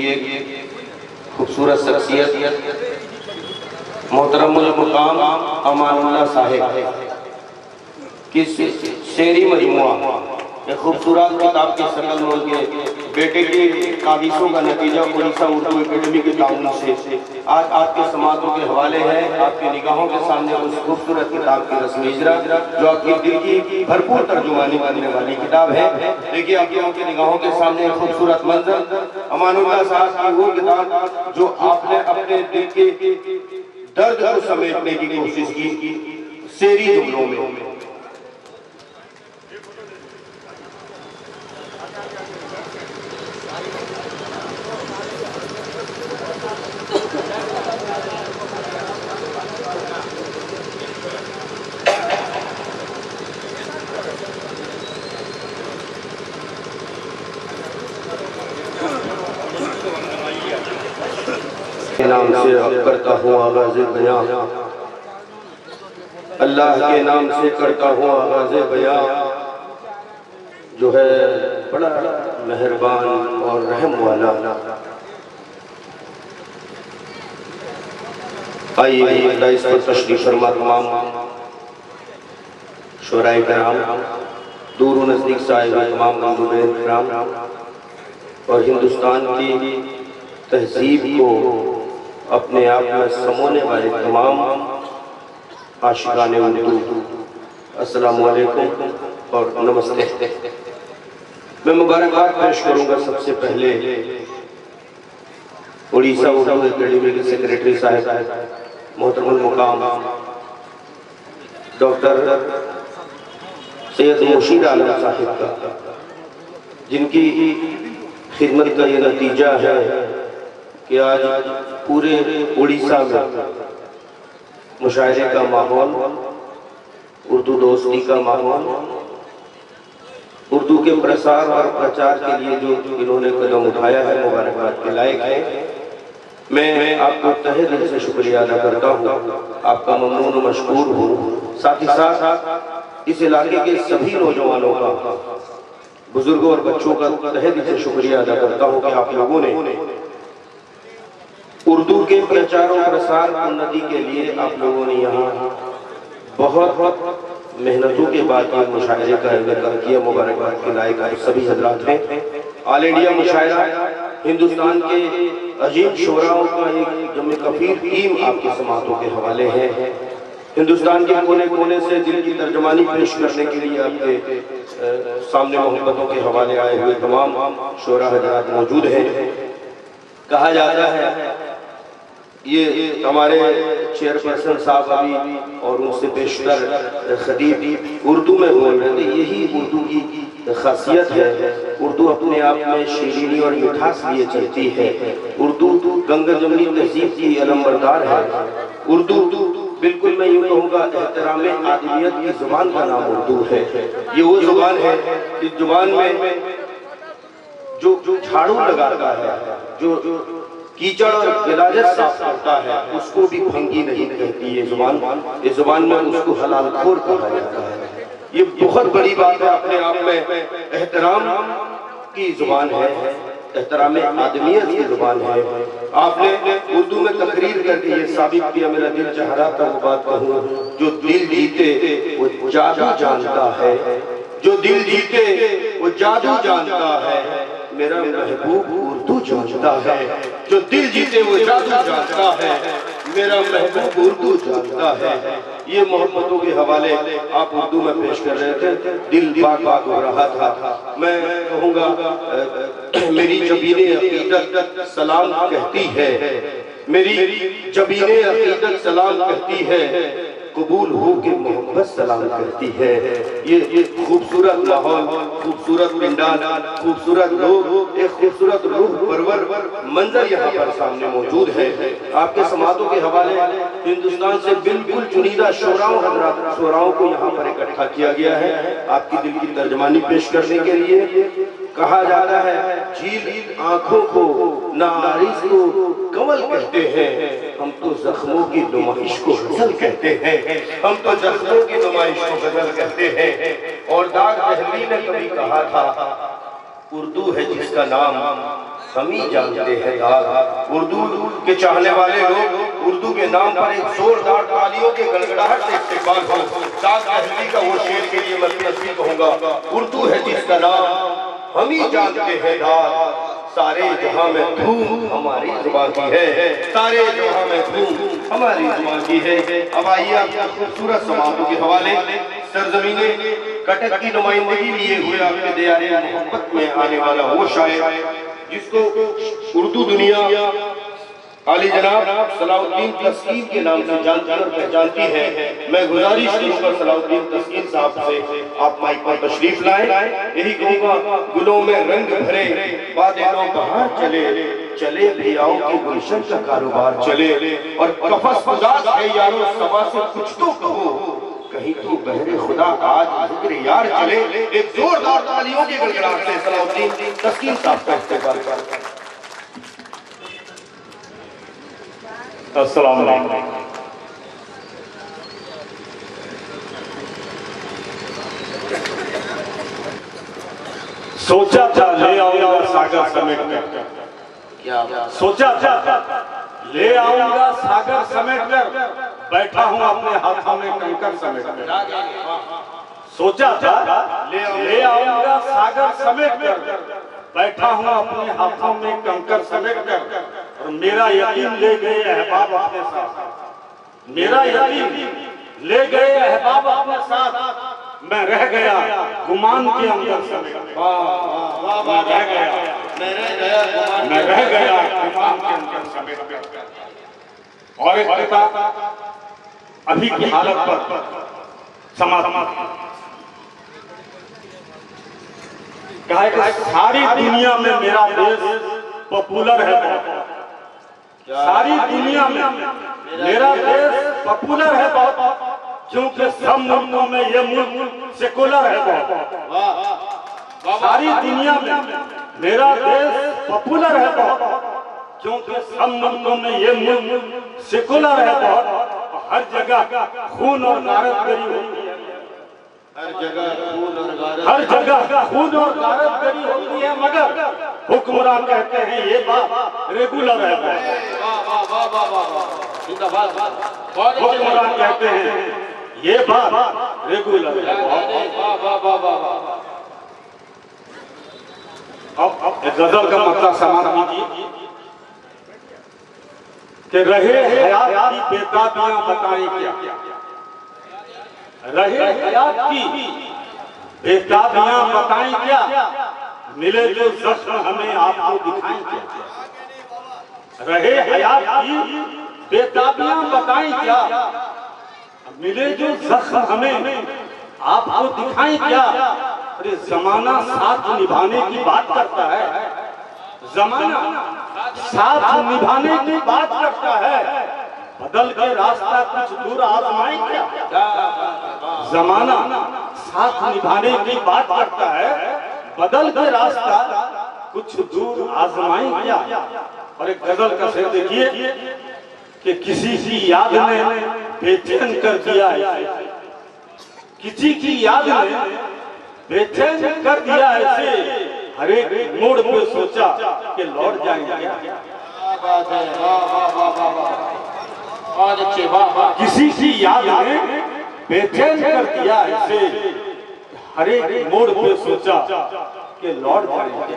ये खूबसूरत शख्सियत मोहतरमुल मुकाम अमानुल्लाह साहिब की शेरी मजमुआ खूबसूरत किताब की शक्ल में उनके बेटे के काविशों का नतीजा उड़ीसा उर्दू एकेडमी के ताउन से आज आपके समातों के हवाले है। आपकी निगाहों के सामने उस खूबसूरत किताब की रस्म इजरा जो आपकी दिल की भरपूर तर्जुमानी करने वाली किताब है। देखिए आपकी निगाहों के सामने खूबसूरत मंजर अमानुल्लाह साहब की वो किताब जो आपने अपने दिल के दर्द को समेटने की कोशिश की शेरी जुमलों में। के नाम से करता हूँ आगाज़ बयां, अल्लाह के नाम से करता हूँ आगाज़ बयां, जो है बड़ा मेहरबान और रहम वाला। आइए अल्लाह इस पर तशरीफ फरमा तमाम शुराए कराम, दूर व नज़दीक से आए हुए तमाम बंधु कराम और हिंदुस्तान की तहजीब को अपने आप में समोने वाले तमाम आशिकाने उर्दू, अस्सलामु अलैकुम और नमस्ते। मैं मुबारकबाद पेश करूंगा सबसे पहले उड़ीसा उर्दू एकेडमी के सेक्रेटरी साहब मोहतरमुल मुकाम डॉक्टर सैयद मुर्शीद आलम साहिब का, जिनकी खिदमत का ये नतीजा है कि आज पूरे उड़ीसा में मुशायरे का माहौल, उर्दू दोस्ती का माहौल, उर्दू के प्रसार और प्रचार के लिए जो इन्होंने कदम उठाया है मुबारकबाद के लायक है। मैं आपको तहे दिल से शुक्रिया अदा करता हूँ, आपका ममनून मशकूर हूँ। साथ ही साथ इस इलाके के सभी नौजवानों का, बुजुर्गों और बच्चों का तहे दिल से शुक्रिया अदा करता हूँ कि आप लोगों ने उर्दू के प्रचार और प्रसार उन्नति के लिए आप लोगों ने यहाँ बहुत मेहनतों के बाद ये मुशायरे का इनेकाल किया। मुबारकबाद के लायक आप सभी हजरात हैं। ऑल इंडिया मुशायरा हिंदुस्तान के अजीम शोराओं का एक जमे कफीर टीम आपकी समातों के हवाले है। हिंदुस्तान के कोने कोने से दिल की तर्जमानी पेश करने के लिए आपके सामने मोहब्बतों के हवाले आए हुए तमाम शोरा हजरात मौजूद हैं। कहा जाता है ये हमारे चेयरपर्सन साहब अभी और उनसे पेशतर खतीब उर्दू में बोल रहे थे, यही उर्दू की खासियत है। उर्दू अपने आप में शीरीनी और मिठास लिए चलती है। उर्दू गंगा जमनी तहजीब की अलंबरदार है। उर्दू बिल्कुल मैं यूँ कहूँगा एहतराम आदमियत की जुबान का नाम उर्दू है। ये वो जुबान है इस जुबान में जो झाड़ू लगाता है, जो कीचड़ और गिलाजत साफ करता है, उसको भी फंगी नहीं कहती ये जुबान। इस जुबान में उसको हलाल खोर कहा जाता है। ये बहुत बड़ी बात है, अपने आप में एहतराम की जुबान है, एहतराम आदमियत की जुबान है। आपने उर्दू में तकरीर करके ये साबित किया, मेरा दिल चाह रहा था वो बात कहूँ, जो दिल जीते वो जादू जानता है, जो दिल जीते वो जादू जानता है, मेरा महबूब उर्दू जानता है। जो दिल जीते वो जादू जानता है, मेरा महबूब उर्दू जानता है। ये मोहब्बतों के हवाले आप उर्दू में पेश कर रहे थे, दिल बाग बाग हो रहा था। मैं कहूँगा मेरी जबीने अकीदत सलाम कहती है, मेरी जबीने अकीदत सलाम कहती है, कबूल हो के मोहब्बत सलाम करती है। ये खूबसूरत माहौल, खूबसूरत पिंडाल, खूबसूरत लोग, एक खूबसूरत रूह परवर मंजर यहाँ पर सामने मौजूद है। आपके समातों के हवाले हिंदुस्तान से बिल्कुल चुनिंदा शोराओं को यहाँ पर इकट्ठा किया गया है आपकी दिल की तर्जमानी पेश करने के लिए। कहा जाता है झील आंखों को नारिस को कमल कहते हैं, हम तो जख्मों की नुमाइश को गजल कहते हैं, हम तो जख्मों की नुमाइश को गजल कहते हैं। और दाग दहलवी ने कभी कहा था उर्दू है जिसका नाम हम ही जानते हैं दाद। उर्दू के चाहने वाले लोग उर्दू के नाम पर एक जोरदार तालियों के गड़गड़ाहट से इस्तेमाल हो। साद अहमदी का वो शेर के लिए मैं नसीब कहूंगा, उर्दू है जिसका नाम हम ही जानते हैं दाद। सारे जहां में धूम हमारी जुबान की है, सारे जहां में धूम हमारी जुबान की है। अब आइए आपका खूबसूरत समारोह के हवाले सरजमीने कटक की नुमाइंदगी लिए हुए आपके दयारे मोहब्बत में आने वाला वो शायर जिसको उर्दू दुनिया आली जनाब सलाउद्दीन तस्कीन के नाम से जानती और पहचानती है। मैं गुजारिश करूंगा सलाउद्दीन तस्कीन साहब से आप माइक पर तशरीफ लाएं। यही कहूंगा गुलों में रंग भरे बादलों बाहर चले चले भी आओ कि गुलशन का कारोबार चले। और कफस उदास है यारो सभा से कुछ तो कहो, कहीं तो बहरे खुदा आज जिक्र यार चले। एक जोरदार तालियों की गड़गड़ाहट से सलाउद्दीन तस्कीन साहब का इस्तेमाल कर। अस्सलाम वालेकुम। सोचा था ले आऊंगा सागर समेट कर, क्या सोचा था ले आऊंगा सागर समेट कर, बैठा हूं अपने हाथों में कंकर समेट कर। सोचा था ले आऊंगा सागर समेट कर, बैठा हूं अपने हाथों में कंकर समेट कर। और मेरा यकीन ले गए अहबाब अपने साथ, मेरा यकीन ले गए अहबाब अपने साथ, मैं रह गया गुमान के अंदर समेट कर। मैं रह गया गुमान के अंदर समेट कर। और एक बता अभी की हालत पर समाप्त कहा कि सारी दुनिया में मेरा देश पॉपुलर है। सारी दुनिया में मेरा देश पॉपुलर है बहुत, क्योंकि सब मुल्कों में ये मुल्क सेकुलर है बहुत। सारी दुनिया में मेरा देश पॉपुलर है बहुत, क्योंकि सब मुल्कों में ये मुल्क सेकुलर है बहुत। हर जगह खून और गारतगरी होती है, हर जगह खून और गारतगरी होती है, मगर हुक्मरान कहते हैं ये बात रेगुलर है। हुक्मरान कहते हैं ये बात रेगुलर है। अब गजल का मतलब समाप्त कीजिए कि रहे हयात की बेताबियां बताएं क्या, रहे हयात की बेताबियां बताएं क्या, मिले जो जख्म हमें आपको दिखाएं क्या। रहे हयात की बेताबियां बताएं क्या, मिले जो जख्म हमें आपको दिखाएं क्या। अरे जमाना साथ निभाने की बात करता है, जमाना साथ निभाने की बात करता है, बदल के रास्ता कुछ दूर आजमाएं क्या। जमाना साथ निभाने की बात करता है, बदल के रास्ता कुछ दूर आजमाएं क्या। और एक गजल का शेर देखिए कि किसी की याद ने बेचैन कर दिया है, किसी की याद ने बेचैन कर दिया ऐसे, हर एक मोड़ पे सोचा कि लौट जाएंगे। किसी की याद ने बेचैन कर दिया ऐसे, हर एक मोड़ पे सोचा कि लौट जाएंगे।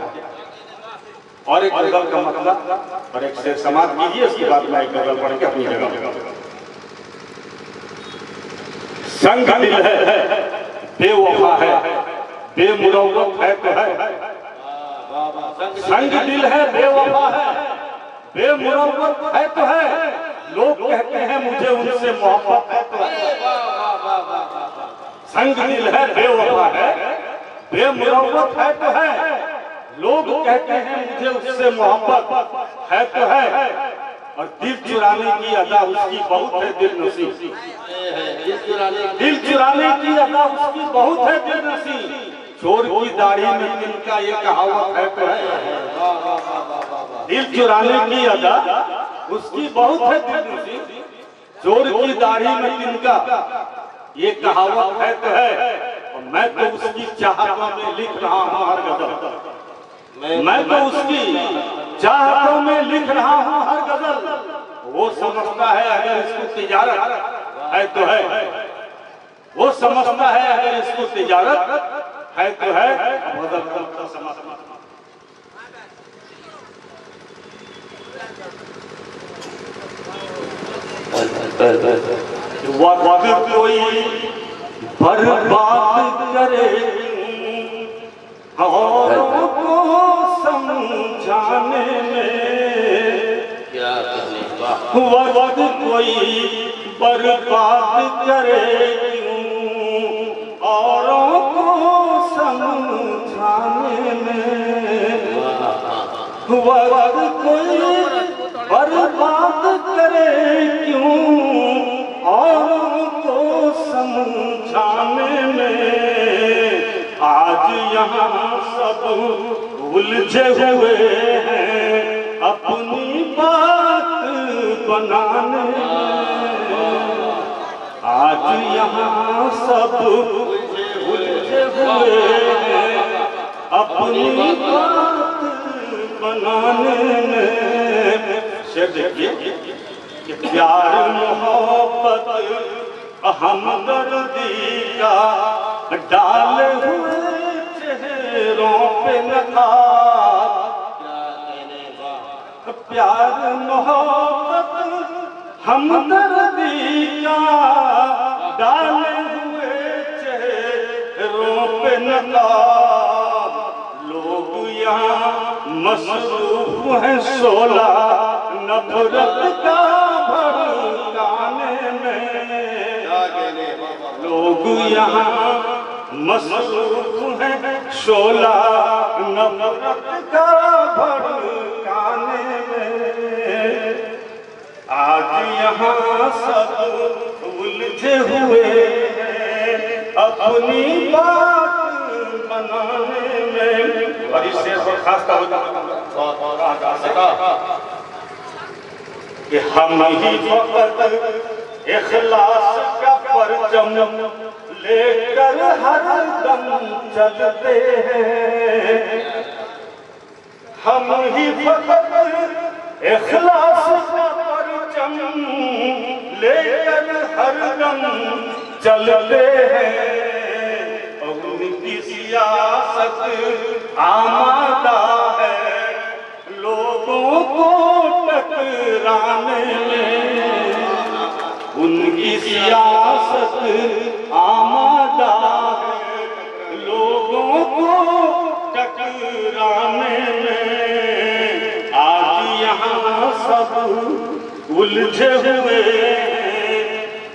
और एक गजल का मतलब और एक शेर समाप्त कीजिए, इसके बाद मैं एक गजल पढ़ के अपनी जगह। संग दिल है बेवफा है बेमुरव्वत है तो है, संग दिल है बेवफा है बेमुरव्वत है तो है, लोग कहते हैं मुझे उनसे मोहब्बत है तो है। संग दिल है बेवफा है बेमुरव्वत है तो है, लोग कहते हैं मुझे उससे मोहब्बत है तो है। और दिल चुराने की अदा उसकी बहुत है दिल नसीब, दिल चुराने की अदा उसकी बहुत है दिल नसीब, चोर की दाढ़ी में तिनका ये कहावत है तो है। दिल चुराने की अदा उसकी बहुत है दिल नसीब, चोर की दाढ़ी में तिनका ये कहावत है तो है। और मैं तो उसकी चाहत में लिख रहा हूँ हर गजल, मैं तो उसकी चाहतों में लिख रहा हूँ हर गजल। वो समझता है अगर इसको तिजारत है तो है, वो समझता है अगर इसको तिजारत है तो है। वक्त कोई बर्बाद करे औरों को समझाने में, क्या कहने वाह। वक्त कोई बर्बाद करे क्यों औरों को समझाने में, वक्त कोई बर्बाद करे क्यों औरों को समझाने में। आज यहाँ सब उलझे हुए हैं अपनी बात बनाने में। आज यहाँ सब उलझे हुए हैं अपनी बात बनाने में। शेर देखिए कि प्यार मोहब्बत हमदर्दी का डाले हुए चेहरों पे नकाब। प्यार मोहब्बत हमदर्दी का डाले हुए चेहरों पे नकाब। लोग यहाँ मसरूफ हैं शोला नफरत का भड़काने में। लोग यहाँ मसरूफ हैं शोला नफरत का भड़काने में। आज यहाँ सब उलझे हुए हैं अपनी बात बनाने में। और इससे खास कि हम ही फकत इखलास का परचम लेकर हर दम चलते हैं। हम ही फकत इखलास का परचम लेकर हर दम चलते हैं। उनकी सियासत आमादा है लोगों को टकराने में। उनकी सियासत आमादा है लोगों को टकराने में। आज यहाँ सब उलझे हुए हैं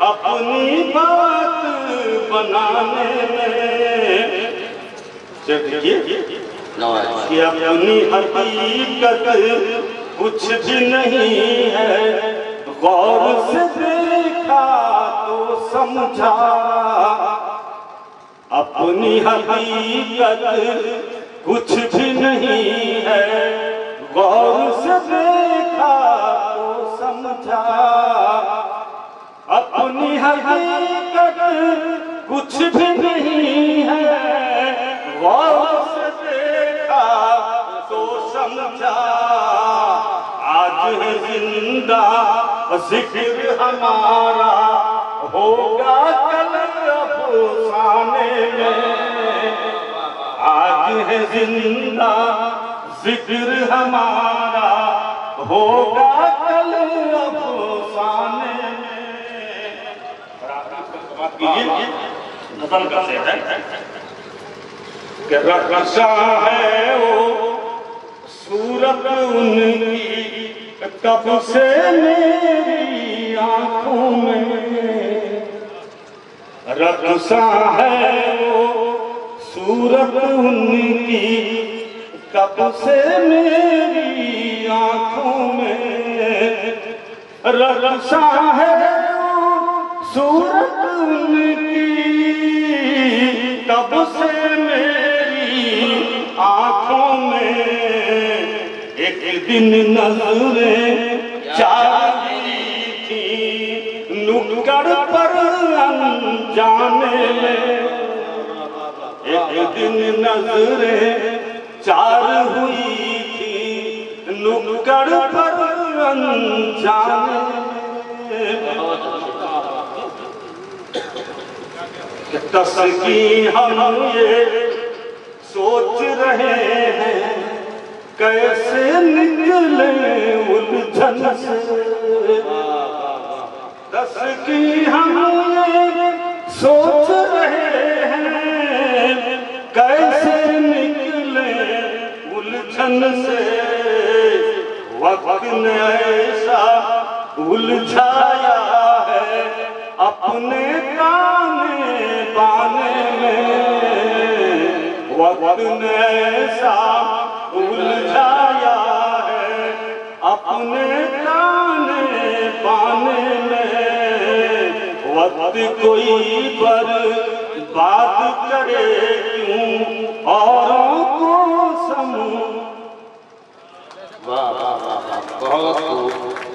अपनी बात बनाने में। देखिए कि अपनी हकीकत कुछ भी नहीं है, गौर से देखा तो समझा। अपनी हकीकत कुछ भी नहीं है, गौर से देखा तो समझा। अपनी हकीकत कुछ भी नहीं है, गौर से देखा तो समझा। आज है जिंदा जिक्र हमारा होगा कल अफसाने में। आज है जिंदा जिक्र हमारा होगा कल अफसाने में। नजर करते हैं कि रक्षा है वो सूरत उनकी कब से मेरी आंखों में। रक्षा है वो सूरत उनकी कब से मेरी आंखों में। रक्षा है वो सूरत उनकी कब से मेरी आंखों में। एक दिन नजरें चाहती थी नुक्कड़ पर अनजाने में। एक दिन नजरें चार हुई कर पर अनजाने तस्की हम ये सोच रहे हैं कैसे निकले उलझन से। तस्की हम ये सोच रहे हैं कैसे निकले उलझन से। वक्त ने ऐसा उलझाया है अपने ताने बाने में। वक्त ने ऐसा उलझाया है अपने ताने बाने में। वक्त कोई पर बात करे क्यों औरों